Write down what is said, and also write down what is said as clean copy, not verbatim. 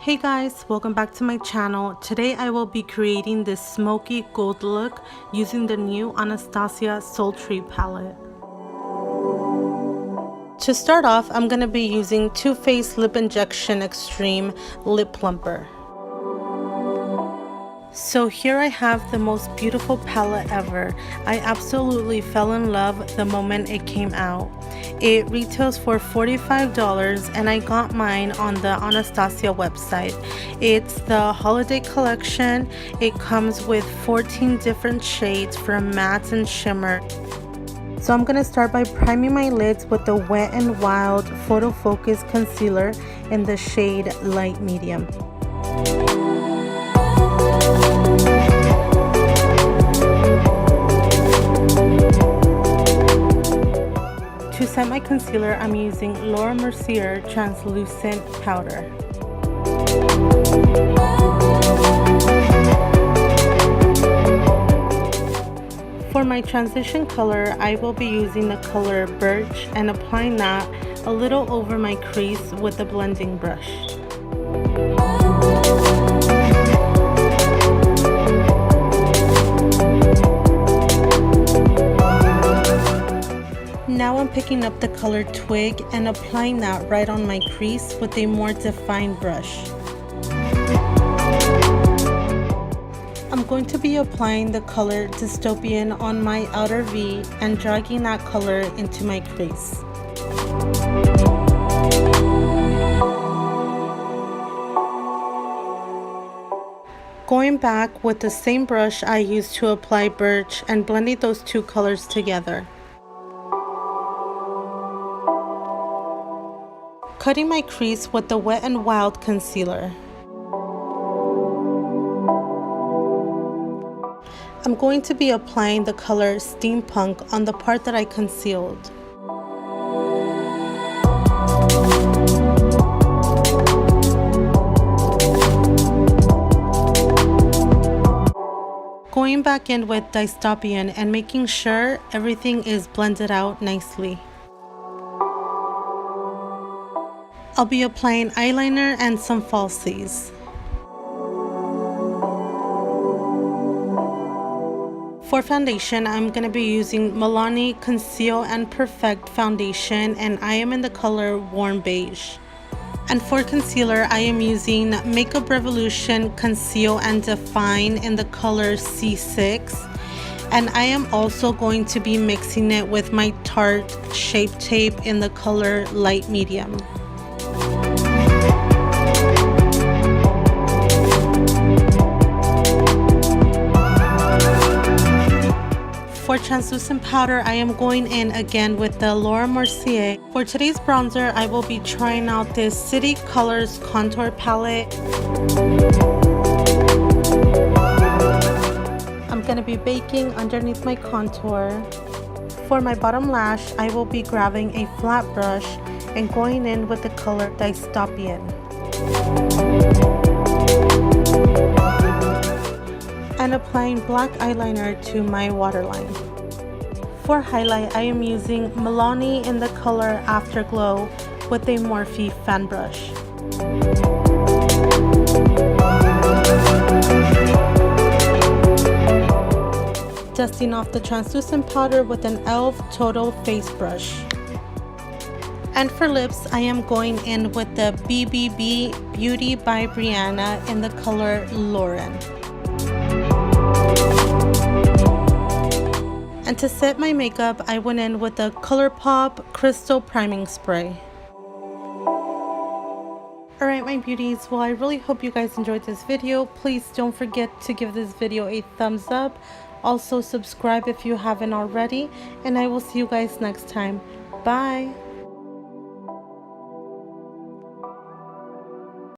Hey guys, welcome back to my channel. Today I will be creating this smoky gold look using the new ABH Sultry palette. To start off, I'm going to be using Too Faced Lip Injection Extreme Lip Plumper. So here I have the most beautiful palette ever. I absolutely fell in love the moment it came out. It retails for $45 and I got mine on the Anastasia website. It's the holiday collection. It comes with 14 different shades from matte and shimmer. So I'm going to start by priming my lids with the Wet n Wild Photo Focus Concealer in the shade Light Medium. To set my concealer, I'm using Mercier translucent powder. For my transition color, I will be using the color Birch and applying that a little over my crease with a blending brush. Now I'm picking up the color Twig and applying that right on my crease with a more defined brush. I'm going to be applying the color Dystopian on my outer V and dragging that color into my crease. Going back with the same brush I used to apply Birch and blending those two colors together. Cutting my crease with the Wet n Wild concealer. I'm going to be applying the color Steampunk on the part that I concealed. Going back in with Dystopian and making sure everything is blended out nicely. I'll be applying eyeliner and some falsies. For foundation, I'm going to be using Milani Conceal and Perfect foundation and I am in the color Warm Beige. And for concealer, I am using Makeup Revolution Conceal and Define in the color C6. And I am also going to be mixing it with my Tarte Shape Tape in the color Light Medium. For translucent powder, I am going in again with the Mercier. For today's bronzer, I will be trying out this City Colors contour palette. I'm going to be baking underneath my contour. For my bottom lash, I will be grabbing a flat brush and going in with the color Dystopian. And applying black eyeliner to my waterline. For highlight, I am using Milani in the color Afterglow with a Morphe fan brush. Dusting off the translucent powder with an e.l.f. Total Face Brush. And for lips, I am going in with the BBB Beauty by Brianna in the color Lauren. And to set my makeup, I went in with the ColourPop Crystal Priming Spray. Alright my beauties, well I really hope you guys enjoyed this video. Please don't forget to give this video a thumbs up. Also subscribe if you haven't already. And I will see you guys next time. Bye!